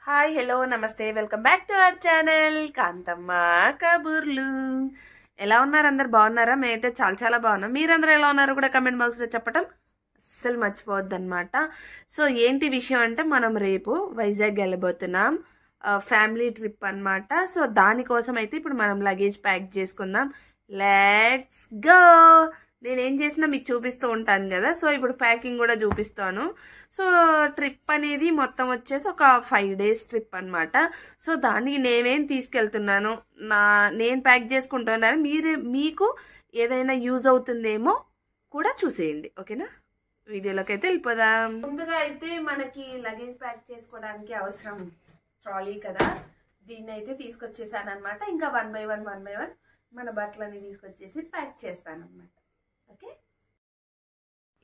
Hi hello నమస్తే welcome back to our channel Kanthamma Kaburlu. ఎలా ఉన్నారు? అందరు బాగున్నారా? మేమైతే చాలా చాలా బాగున్నాం. మీరందరూ ఎలా ఉన్నారు కూడా కమెంట్ బాక్స్లో చెప్పటం అస్సలు మర్చిపోవద్దు అనమాట. సో ఏంటి విషయం అంటే, మనం రేపు వైజాగ్ వెళ్ళబోతున్నాం, ఫ్యామిలీ ట్రిప్ అనమాట. సో దానికోసం అయితే ఇప్పుడు మనం లగేజ్ ప్యాక్ చేసుకుందాం. Let's go. నేనేం చేసినా మీకు చూపిస్తూ ఉంటాను కదా, సో ఇప్పుడు ప్యాకింగ్ కూడా చూపిస్తాను. సో ట్రిప్ అనేది మొత్తం వచ్చేసి ఒక 5 days ట్రిప్ అనమాట. సో దానికి నేనేం తీసుకెళ్తున్నాను, నేను ప్యాక్ చేసుకుంటున్నాను, మీకు ఏదైనా యూజ్ అవుతుందేమో కూడా చూసేయండి. ఓకేనా? వీడియోలోకి అయితే వెళ్ళిపోదాం. ముందుగా అయితే మనకి లగేజ్ ప్యాక్ చేసుకోవడానికి అవసరం ట్రాలీ కదా, దీన్ని అయితే తీసుకొచ్చేసాను అనమాట. ఇంకా వన్ బై వన్ మన బట్టలన్నీ తీసుకొచ్చేసి ప్యాక్ చేస్తాను అనమాట. ఓకే,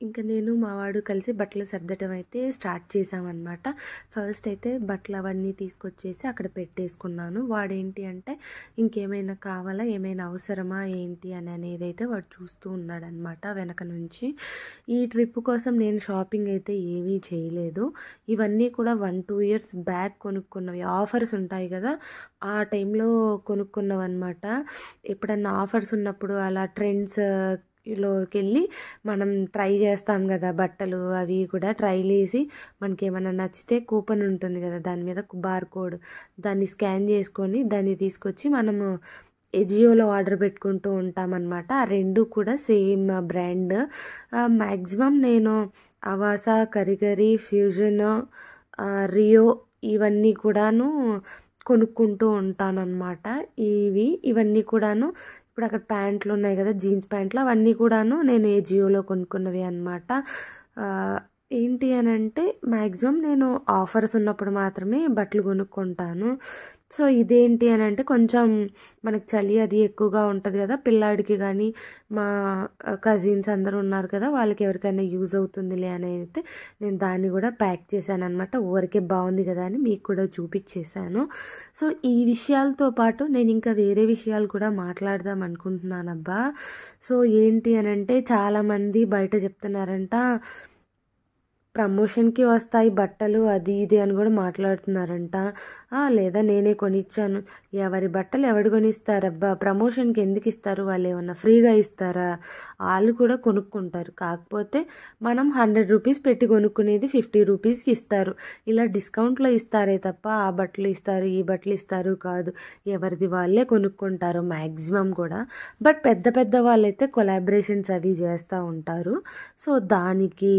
ఇంకా నేను మా వాడు కలిసి బట్టలు సర్దటం అయితే స్టార్ట్ చేసామన్నమాట. ఫస్ట్ అయితే బట్టలు అవన్నీ తీసుకొచ్చేసి అక్కడ పెట్టేసుకున్నాను. వాడేంటి అంటే ఇంకేమైనా కావాలా, ఏమైనా అవసరమా ఏంటి అనేది అయితే వాడు చూస్తూ ఉన్నాడనమాట వెనక నుంచి. ఈ ట్రిప్ కోసం నేను షాపింగ్ అయితే ఏమీ చేయలేదు. ఇవన్నీ కూడా 1-2 years బ్యాక్ కొనుక్కున్నవి. ఆఫర్స్ ఉంటాయి కదా, ఆ టైంలో కొనుక్కున్నవన్నమాట. ఎప్పుడన్నా ఆఫర్స్ ఉన్నప్పుడు అలా ట్రెండ్స్ లోకి వెళ్ళి మనం ట్రై చేస్తాం కదా బట్టలు, అవి కూడా ట్రైల్ వేసి మనకి ఏమైనా నచ్చితే కూపన్ ఉంటుంది కదా, దాని మీద బార్ కోడ్, దాన్ని స్కాన్ చేసుకొని దాన్ని తీసుకొచ్చి మనము ఎజియోలో ఆర్డర్ పెట్టుకుంటూ ఉంటామన్నమాట. ఆ రెండు కూడా సేమ్ బ్రాండ్. మ్యాక్సిమం నేను అవాసా, కరిగరి, ఫ్యూజన్, రియో ఇవన్నీ కూడాను కొనుక్కుంటూ ఉంటానన్నమాట. ఇవన్నీ కూడాను ఇప్పుడు అక్కడ ప్యాంట్లు ఉన్నాయి కదా, జీన్స్ ప్యాంట్లు, అవన్నీ కూడాను నేను ఏజియోలో కొనుక్కున్నవి అనమాట. ఏంటి అని అంటే మ్యాక్సిమం నేను ఆఫర్స్ ఉన్నప్పుడు మాత్రమే బట్టలు కొనుక్కుంటాను. సో ఇదేంటి అని అంటే కొంచెం మనకి చలి అది ఎక్కువగా ఉంటుంది కదా, పిల్లాడికి కానీ మా కజిన్స్ అందరూ ఉన్నారు కదా, వాళ్ళకి ఎవరికైనా యూజ్ అవుతుందిలే అని అయితే నేను దాన్ని కూడా ప్యాక్ చేశాను అనమాట. ఊరికే బాగుంది కదా అని మీకు కూడా చూపించేశాను. సో ఈ విషయాలతో పాటు నేను ఇంకా వేరే విషయాలు కూడా మాట్లాడదాం అనుకుంటున్నానబ్బా. సో ఏంటి అని అంటే చాలామంది బయట చెప్తున్నారంట, ప్రమోషన్కి వస్తాయి బట్టలు అది ఇది అని కూడా మాట్లాడుతున్నారంట. లేదా నేనే కొనిచ్చాను. ఎవరి బట్టలు ఎవడు కొనిస్తారబ్బా? ప్రమోషన్కి ఎందుకు ఇస్తారు? వాళ్ళు ఏమన్నా ఫ్రీగా ఇస్తారా? వాళ్ళు కూడా కొనుక్కుంటారు. కాకపోతే మనం 100 rupees పెట్టి కొనుక్కునేది 50 rupeesకి ఇస్తారు. ఇలా డిస్కౌంట్లో ఇస్తారే తప్ప ఆ బట్టలు ఇస్తారు ఈ బట్టలు ఇస్తారు కాదు. ఎవరిది వాళ్ళే కొనుక్కుంటారు మ్యాక్సిమం కూడా. బట్ పెద్ద పెద్ద వాళ్ళైతే కొలాబరేషన్స్ అవి చేస్తూ ఉంటారు. సో దానికి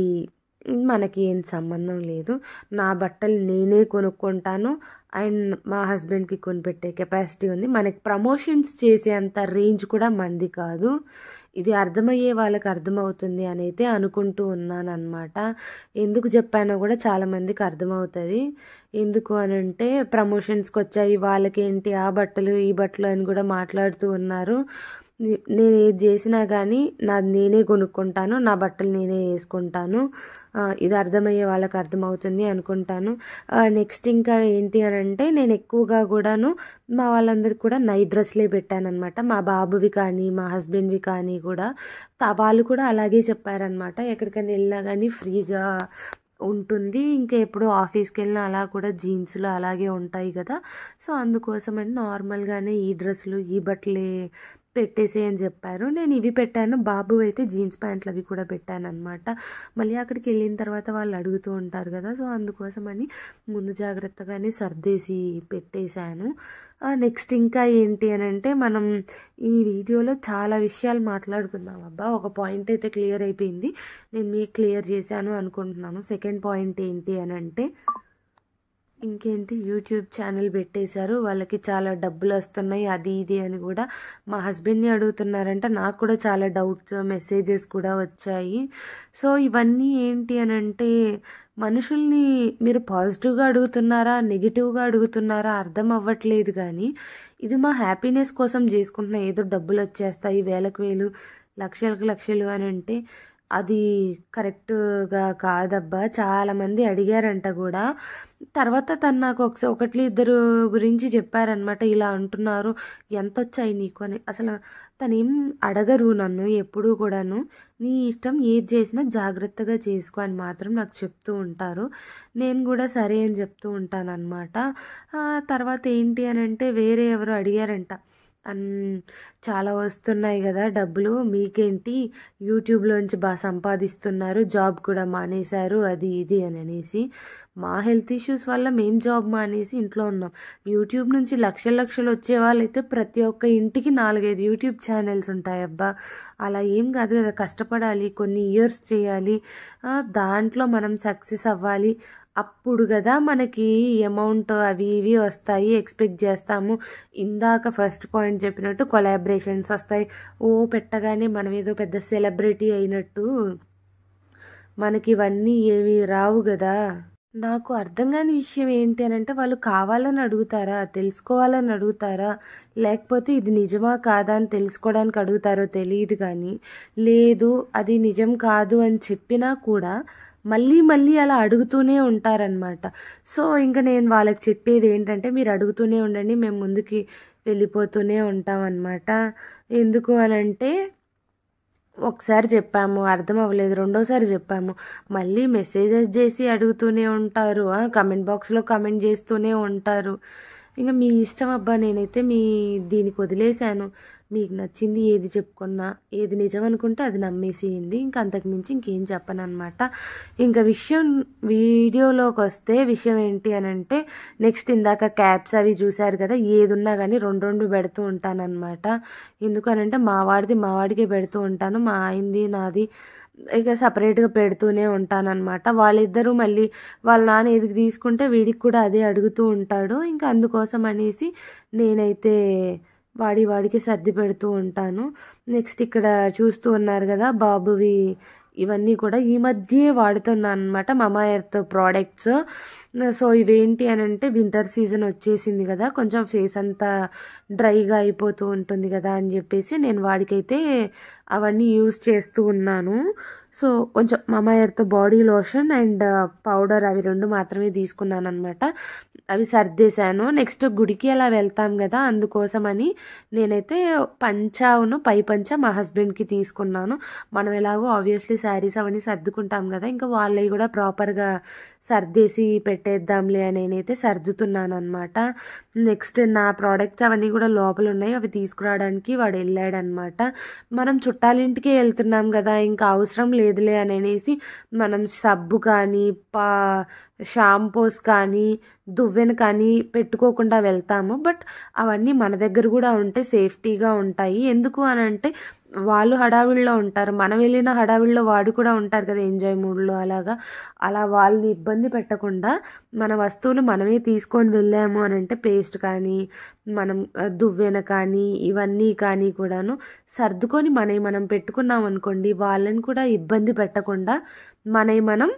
మనకి ఏం సంబంధం లేదు. నా బట్టలు నేనే కొనుక్కుంటాను అండ్ మా హస్బెండ్కి కొనిపెట్టే కెపాసిటీ ఉంది. మనకి ప్రమోషన్స్ చేసే అంత రేంజ్ కూడా మనది కాదు. ఇది అర్థమయ్యే వాళ్ళకి అర్థమవుతుంది అని అయితే అనుకుంటూ ఉన్నాను అనమాట. ఎందుకు చెప్పానో కూడా చాలామందికి అర్థమవుతుంది. ఎందుకు అని అంటే ప్రమోషన్స్కి వచ్చాయి వాళ్ళకేంటి ఆ బట్టలు ఈ బట్టలు అని కూడా మాట్లాడుతూ ఉన్నారు. నేను ఏది చేసినా కానీ నేనే కొనుక్కుంటాను, నా బట్టలు నేనే వేసుకుంటాను. ఇది అర్థమయ్యే వాళ్ళకి అర్థమవుతుంది అనుకుంటాను. నెక్స్ట్ ఇంకా ఏంటి అని అంటే నేను ఎక్కువగా కూడాను మా వాళ్ళందరికీ కూడా నైట్ డ్రెస్లే పెట్టాను అనమాట. మా బాబువి కానీ మా హస్బెండ్వి కానీ కూడా వాళ్ళు కూడా అలాగే చెప్పారనమాట. ఎక్కడికైనా వెళ్ళినా కానీ ఫ్రీగా ఉంటుంది, ఇంకా ఎప్పుడు ఆఫీస్కి వెళ్ళినా అలా కూడా జీన్స్లో అలాగే ఉంటాయి కదా. సో అందుకోసమని నార్మల్గానే ఈ డ్రెస్సులు ఈ బట్టలే పెట్టేసే అని చెప్పారు. నేను ఇవి పెట్టాను, బాబు అయితే జీన్స్ ప్యాంట్లు అవి కూడా పెట్టాను అనమాట. మళ్ళీ అక్కడికి వెళ్ళిన తర్వాత వాళ్ళు అడుగుతూ ఉంటారు కదా, సో అందుకోసమని ముందు జాగ్రత్తగానే సర్దేసి పెట్టేశాను. నెక్స్ట్ ఇంకా ఏంటి అని అంటే మనం ఈ వీడియోలో చాలా విషయాలు మాట్లాడుకుందాం అబ్బా. ఒక పాయింట్ అయితే క్లియర్ అయిపోయింది, నేను మీకు క్లియర్ చేశాను అనుకుంటున్నాను. సెకండ్ పాయింట్ ఏంటి అని అంటే ఇంకేంటి, యూట్యూబ్ ఛానల్ పెట్టేశారు, వాళ్ళకి చాలా డబ్బులు వస్తున్నాయి అది ఇది అని కూడా మా హస్బెండ్ని అడుగుతున్నారంట. నాకు కూడా చాలా డౌట్స్ మెసేజెస్ కూడా వచ్చాయి. సో ఇవన్నీ ఏంటి అని అంటే మనుషుల్ని మీరు పాజిటివ్గా అడుగుతున్నారా నెగిటివ్గా అడుగుతున్నారా అర్థం అవ్వట్లేదు. కానీ ఇది మా హ్యాపీనెస్ కోసం చేసుకుంటున్నా. ఏదో డబ్బులు వచ్చేస్తాయి వేలకు వేలు లక్షలకు లక్షలు అని అంటే అది కరెక్ట్గా కాదబ్బా. చాలామంది అడిగారంట కూడా, తర్వాత తను నాకు ఒకటి ఇద్దరు గురించి చెప్పారనమాట. ఇలా అంటున్నారు, ఎంతొచ్చాయి నీకు అని. అసలు తనేం అడగరు నన్ను ఎప్పుడూ కూడాను. నీ ఇష్టం, ఏది చేసినా జాగ్రత్తగా చేసుకో అని మాత్రం నాకు చెప్తూ ఉంటారు. నేను కూడా సరే అని చెప్తూ ఉంటానన్నమాట. తర్వాత ఏంటి అని అంటే వేరే ఎవరు అడిగారంట, చాలా వస్తున్నాయి కదా డబ్బులు, మీకేంటి యూట్యూబ్లోంచి బాగా సంపాదిస్తున్నారు, జాబ్ కూడా మానేశారు, అది ఇది అని అనేసి. మా హెల్త్ ఇష్యూస్ వల్ల మేము జాబ్ మానేసి ఇంట్లో ఉన్నాం. యూట్యూబ్ నుంచి లక్షలు వచ్చే వాళ్ళైతే ప్రతి ఒక్క ఇంటికి 4-5 యూట్యూబ్ ఛానల్స్ ఉంటాయి అబ్బా. అలా ఏం కాదు కదా, కష్టపడాలి, కొన్ని ఇయర్స్ చేయాలి, దాంట్లో మనం సక్సెస్ అవ్వాలి. అప్పుడు కదా మనకి అమౌంట్ అవి ఇవి వస్తాయి, ఎక్స్పెక్ట్ చేస్తాము. ఇందాక ఫస్ట్ పాయింట్ చెప్పినట్టు కొలాబరేషన్స్ వస్తాయి. పెట్టగానే మనం ఏదో పెద్ద సెలబ్రిటీ అయినట్టు మనకి ఇవన్నీ ఏవి రావు కదా. నాకు అర్థం కాని విషయం ఏంటి అని అంటే, వాళ్ళు కావాలని అడుగుతారా, తెలుసుకోవాలని అడుగుతారా, లేకపోతే ఇది నిజమా కాదా అని తెలుసుకోవడానికి అడుగుతారో తెలియదు. కానీ లేదు అది నిజం కాదు అని చెప్పినా కూడా మళ్ళీ అలా అడుగుతూనే ఉంటారనమాట. సో ఇంకా నేను వాళ్ళకి చెప్పేది ఏంటంటే, మీరు అడుగుతూనే ఉండండి, మేము ముందుకి వెళ్ళిపోతూనే ఉంటామన్నమాట. ఎందుకు అనంటే, ఒకసారి చెప్పాము అర్థం అవ్వలేదు, రెండోసారి చెప్పాము, మళ్ళీ మెసేజెస్ చేసి అడుగుతూనే ఉంటారు, కమెంట్ బాక్స్లో కమెంట్ చేస్తూనే ఉంటారు. ఇంకా మీ ఇష్టం అబ్బా, నేనైతే దీనికి వదిలేశాను. మీకు నచ్చింది ఏది చెప్పుకున్నా, ఏది నిజం అనుకుంటే అది నమ్మేసేయండి, ఇంకా అంతకుమించి ఇంకేం చెప్పను అనమాట. ఇంకా వీడియోలోకి వస్తే విషయం ఏంటి అని అంటే, నెక్స్ట్ ఇందాక క్యాప్స్ అవి చూశారు కదా, ఏది ఉన్నా కానీ 2 పెడుతూ ఉంటానన్నమాట. ఎందుకనంటే మావాడికే పెడుతూ ఉంటాను, మా ఆయనది నాది ఇక సపరేట్గా పెడుతూనే ఉంటానన్నమాట. వాళ్ళిద్దరూ మళ్ళీ వాళ్ళ నాన్న ఏది తీసుకుంటే వీడికి కూడా అదే అడుగుతూ ఉంటాడు. ఇంకా అందుకోసం అనేసి నేనైతే వాడికి సర్ది పెడుతూ ఉంటాను. నెక్స్ట్ ఇక్కడ చూస్తూ ఉన్నారు కదా బాబువి, ఇవన్నీ కూడా ఈ మధ్య వాడుతున్నాను అనమాట, మమా ఎర్త్ ప్రోడక్ట్స్. సో ఇవేంటి అని అంటే, వింటర్ సీజన్ వచ్చేసింది కదా, కొంచెం ఫేస్ అంతా డ్రైగా అయిపోతూ ఉంటుంది కదా అని చెప్పేసి నేను వాడికైతే అవన్నీ యూజ్ చేస్తూ ఉన్నాను. సో కొంచెం Mamaearth body lotion and powder అవి 2 మాత్రమే తీసుకున్నాను అనమాట. అవి సర్దేశాను. నెక్స్ట్ గుడికి అలా వెళ్తాం కదా, అందుకోసమని నేనైతే పై పంచ మా హస్బెండ్కి తీసుకున్నాను. మనం ఎలాగో ఆబ్వియస్లీ శారీస్ అవన్నీ సర్దుకుంటాం కదా, ఇంకా వాళ్ళవి కూడా ప్రాపర్గా సర్దేసి పెట్టేద్దాంలే అని నేనైతే సర్దుతున్నాను అనమాట. నెక్స్ట్ నా ప్రోడక్ట్స్ అవన్నీ కూడా లోపల ఉన్నాయి, అవి తీసుకురావడానికి వాడు వెళ్ళాడనమాట. మనం చుట్టాలింటికి వెళ్తున్నాం కదా, ఇంకా అవసరం లేదులే అని అనేసి మనం సబ్బు కానీ షాంపూస్ కానీ దువ్వెన కానీ పెట్టుకోకుండా వెళ్తాము. బట్ అవన్నీ మన దగ్గర కూడా ఉంటే సేఫ్టీగా ఉంటాయి. ఎందుకు అని అంటే, వాళ్ళు హడావిడిలో ఉంటారు, మనం వెళ్ళిన హడావిడిలో వాడు కూడా ఉంటారు కదా, ఎంజాయ్ మూడ్లో. అలా వాళ్ళని ఇబ్బంది పెట్టకుండా మన వస్తువులు మనమే తీసుకొని వెళ్ళాము అని అంటే, పేస్ట్ కానీ మనం దువ్వెన కానీ ఇవన్నీ కానీ కూడాను సర్దుకొని మనం పెట్టుకున్నాం అనుకోండి, వాళ్ళని కూడా ఇబ్బంది పెట్టకుండా మనం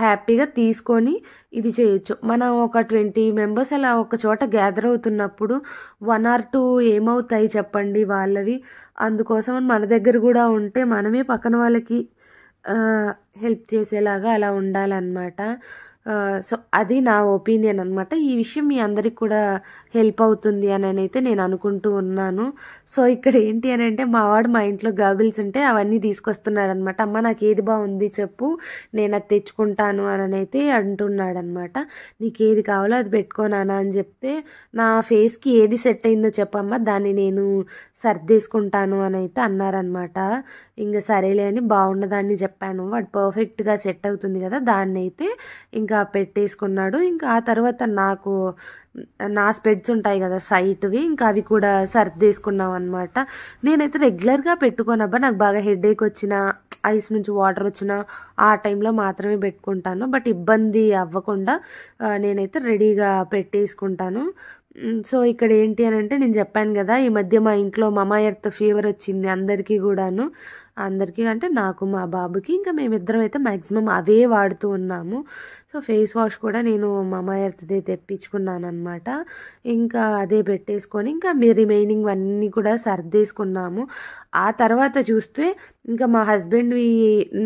హ్యాపీగా తీసుకొని ఇది చేయొచ్చు. మనం ఒక 20 మెంబర్స్ అలా ఒక చోట గ్యాదర్ అవుతున్నప్పుడు 1 or 2 ఏమవుతాయి చెప్పండి వాళ్ళవి. అందుకోసం మన దగ్గర కూడా ఉంటే మనమే పక్కన వాళ్ళకి హెల్ప్ చేసేలాగా అలా ఉండాలన్నమాట. సో అది నా ఒపీనియన్ అనమాట. ఈ విషయం మీ అందరికి కూడా హెల్ప్ అవుతుంది అని అయితే నేను అనుకుంటూ ఉన్నాను. సో ఇక్కడ ఏంటి అని అంటే, మా ఇంట్లో గాగుల్స్ ఉంటే అవన్నీ తీసుకొస్తున్నాడు అనమాట. అమ్మ నాకు ఏది బాగుంది చెప్పు, నేను అది తెచ్చుకుంటాను అని అయితే అంటున్నాడు అనమాట. నీకు ఏది కావాలో అది పెట్టుకోనానా అని చెప్తే, నా ఫేస్కి ఏది సెట్ అయిందో చెప్పమ్మా, దాన్ని నేను సర్దేసుకుంటాను అని అయితే అన్నారనమాట. ఇంకా సరేలే అని బాగున్నదాన్ని చెప్పాను. వాడు పర్ఫెక్ట్గా సెట్ అవుతుంది కదా, దాన్ని అయితే ఇంకా పెట్టేసుకున్నాడు. ఇంకా ఆ తర్వాత నా స్పెడ్స్ ఉంటాయి కదా సైట్వి, ఇంకా అవి కూడా సర్దేసుకున్నాం అనమాట. నేనైతే రెగ్యులర్గా పెట్టుకోనబ్బా, నాకు బాగా హెడేక్ వచ్చినా, ఐస్ నుంచి వాటర్ వచ్చినా ఆ టైంలో మాత్రమే పెట్టుకుంటాను. బట్ ఇబ్బంది అవ్వకుండా నేనైతే రెడీగా పెట్టేసుకుంటాను. సో ఇక్కడ ఏంటి అని అంటే, నేను చెప్పాను కదా ఈ మధ్య మా ఇంట్లో మమా ఎర్త్ ఫీవర్ వచ్చింది అందరికీ కూడాను. అందరికీ అంటే నాకు, మా బాబుకి, ఇంకా మేమిద్దరం అయితే మ్యాక్సిమం అవే వాడుతూ ఉన్నాము. సో ఫేస్ వాష్ కూడా నేను మమా ఎర్త్దే తెప్పించుకున్నాను అనమాట. ఇంకా అదే పెట్టేసుకొని ఇంకా రిమైనింగ్ అన్నీ కూడా సర్దేసుకున్నాము. ఆ తర్వాత చూస్తే ఇంకా మా హస్బెండ్వి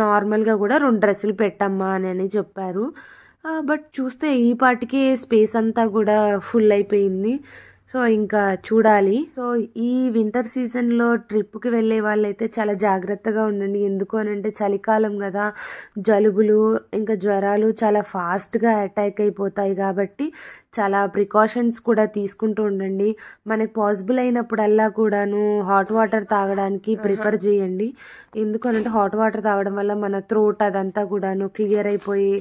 నార్మల్గా కూడా 2 డ్రెస్సులు పెట్టమ్మా అని చెప్పారు. బట్ చూస్తే ఈ పాటికే స్పేస్ అంతా కూడా ఫుల్ అయిపోయింది. సో ఇంకా చూడాలి. సో ఈ వింటర్ సీజన్లో ట్రిప్కి వెళ్ళే వాళ్ళైతే చాలా జాగ్రత్తగా ఉండండి. ఎందుకు అని అంటే చలికాలం కదా, జలుబులు ఇంకా జ్వరాలు చాలా ఫాస్ట్గా అటాక్ అయిపోతాయి కాబట్టి చాలా ప్రికాషన్స్ కూడా తీసుకుంటూ ఉండండి. మనకి పాసిబుల్ అయినప్పుడల్లా కూడాను హాట్ వాటర్ తాగడానికి ప్రిఫర్ చేయండి. ఎందుకనంటే హాట్ వాటర్ తాగడం వల్ల మన థ్రోట్ అదంతా కూడాను క్లియర్ అయిపోయి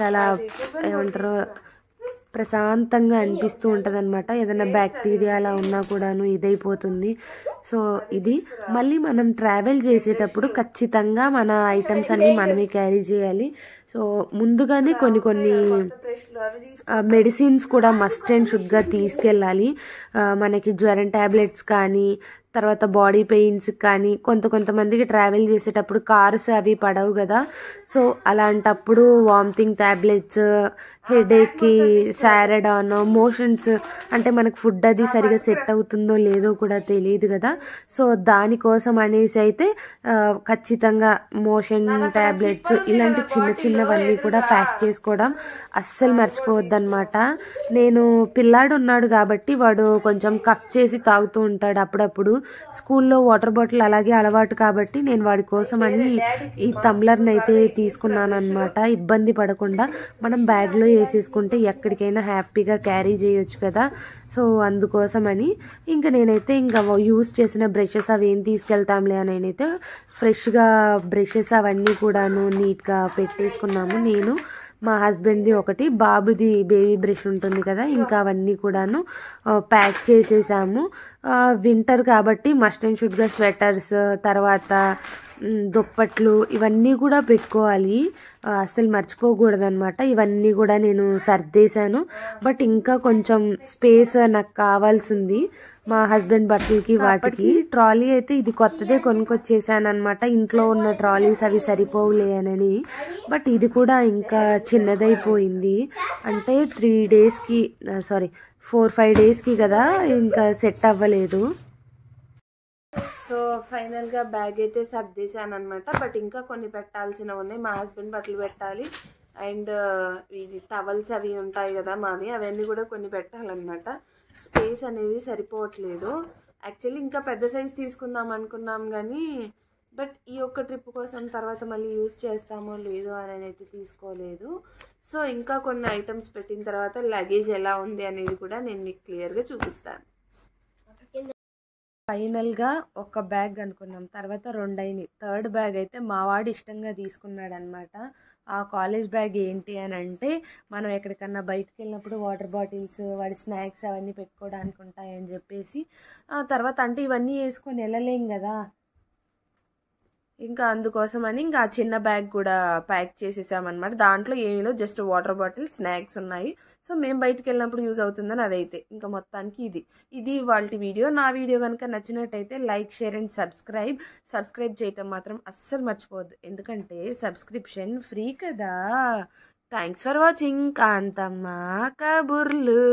చాలా ఏమంటారు ప్రశాంతంగా అనిపిస్తూ ఉంటుంది అనమాట. ఏదైనా బ్యాక్టీరియా అలా ఉన్నా కూడాను ఇదైపోతుంది. సో ఇది మళ్ళీ మనం ట్రావెల్ చేసేటప్పుడు ఖచ్చితంగా మన ఐటమ్స్ అన్నీ మనమే క్యారీ చేయాలి. సో ముందుగానే కొన్ని మెడిసిన్స్ కూడా మస్ట్ అండ్ షుడ్గా తీసుకెళ్ళాలి. మనకి జ్వరం ట్యాబ్లెట్స్ కానీ, తర్వాత బాడీ పెయిన్స్ కానీ, కొంతమందికి ట్రావెల్ చేసేటప్పుడు కార్స్ అవి పడవు కదా. సో అలాంటప్పుడు వామిటింగ్ ట్యాబ్లెట్స్, హెడేక్కి సారడాన్, మోషన్స్ అంటే మనకు ఫుడ్ అది సరిగా సెట్ అవుతుందో లేదో కూడా తెలియదు కదా. సో దానికోసం అనేసి అయితే ఖచ్చితంగా మోషన్ ట్యాబ్లెట్స్ ఇలాంటి చిన్నవన్నీ కూడా ప్యాక్ చేసుకోవడం అస్సలు మర్చిపోవద్దనమాట. నేను పిల్లాడు ఉన్నాడు కాబట్టి వాడు కొంచెం కఫ్ చేసి తాగుతూ ఉంటాడు అప్పుడప్పుడు. స్కూల్లో వాటర్ బాటిల్ అలాగే అలవాటు కాబట్టి నేను వాడి కోసం అని ఈ టంబ్లర్ని అయితే తీసుకున్నాను అనమాట. ఇబ్బంది పడకుండా మనం బ్యాగ్లో వేసేసుకుంటే ఎక్కడికైనా హ్యాపీగా క్యారీ చేయొచ్చు కదా. సో అందుకోసమని ఇంకా నేనైతే ఇంకా యూస్ చేసిన బ్రషెస్ అవి ఏం తీసుకెళ్తాంలే అని నేనైతే ఫ్రెష్గా బ్రషెస్ అవన్నీ కూడాను నీట్గా పెట్టేసుకున్నాము. నేను, మా హస్బెండ్ది ఒకటి, బాబుది బేబీ బ్రష్ ఉంటుంది కదా, ఇంకా అవన్నీ కూడాను ప్యాక్ చేసేసాము. వింటర్ కాబట్టి మస్ట్ అండ్ షుడ్గా స్వెటర్స్, తర్వాత దుప్పట్లు ఇవన్నీ కూడా పెట్టుకోవాలి. అసలు మర్చిపోకూడదు అనమాట. ఇవన్నీ కూడా నేను సర్దేశాను. బట్ ఇంకా కొంచెం స్పేస్ నాకు కావాల్సింది మా హస్బెండ్ బట్టలకి వాటికి. ట్రాలీ అయితే ఇది కొత్తదే కొనుక్కొచ్చేసాను అనమాట. ఇంట్లో ఉన్న ట్రాలీస్ అవి సరిపోవులే అని. బట్ ఇది కూడా ఇంకా చిన్నదైపోయింది. అంటే 4-5 డేస్కి కదా, ఇంకా సెట్ అవ్వలేదు. సో ఫైనల్గా బ్యాగ్ అయితే సర్దేశాను అనమాట. బట్ ఇంకా కొన్ని పెట్టాల్సినవి ఉన్నాయి. మా హస్బెండ్ బట్టలు పెట్టాలి, అండ్ ఇది టవల్స్ అవి ఉంటాయి కదా మావి, అవన్నీ కూడా కొన్ని పెట్టాలన్నమాట. స్పేస్ అనేది సరిపోవట్లేదు. యాక్చువల్లీ ఇంకా పెద్ద సైజ్ తీసుకుందాం అనుకున్నాం కానీ, బట్ ఈ ఒక్క ట్రిప్ కోసం తర్వాత మళ్ళీ యూజ్ చేస్తామో లేదో అని అయితే తీసుకోలేదు. సో ఇంకా కొన్ని ఐటమ్స్ పెట్టిన తర్వాత లగేజ్ ఎలా ఉంది అనేది కూడా నేను మీకు క్లియర్గా చూపిస్తాను. ఫైనల్గా ఒక బ్యాగ్ అనుకున్నాం, తర్వాత 2 అయినాయి. థర్డ్ బ్యాగ్ అయితే మావాడు ఇష్టంగా తీసుకున్నాడు అనమాట. ఆ కాలేజ్ బ్యాగ్ ఏంటి అని అంటే, మనం ఎక్కడికన్నా బయటకు వెళ్ళినప్పుడు వాటర్ బాటిల్స్, వాడి స్నాక్స్ అవన్నీ పెట్టుకోవడానికి ఉంటాయని చెప్పేసి, తర్వాత అంటే ఇవన్నీ వేసుకొని వెళ్ళలేం కదా, ఇంకా అందుకోసమని ఇంకా ఆ చిన్న బ్యాగ్ కూడా ప్యాక్ చేసేసామన్నమాట. దాంట్లో ఏమీలో జస్ట్ వాటర్ బాటిల్, స్నాక్స్ ఉన్నాయి. సో మేము బయటకు వెళ్ళినప్పుడు యూజ్ అవుతుందని అదైతే ఇంకా మొత్తానికి ఇది వాళ్ళ వీడియో. నా వీడియో కనుక నచ్చినట్టయితే లైక్, షేర్ అండ్ సబ్స్క్రైబ్ చేయటం మాత్రం అస్సలు మర్చిపోవద్దు. ఎందుకంటే సబ్స్క్రిప్షన్ ఫ్రీ కదా. Thanks for watching. కాంతమ్మ కబుర్లు.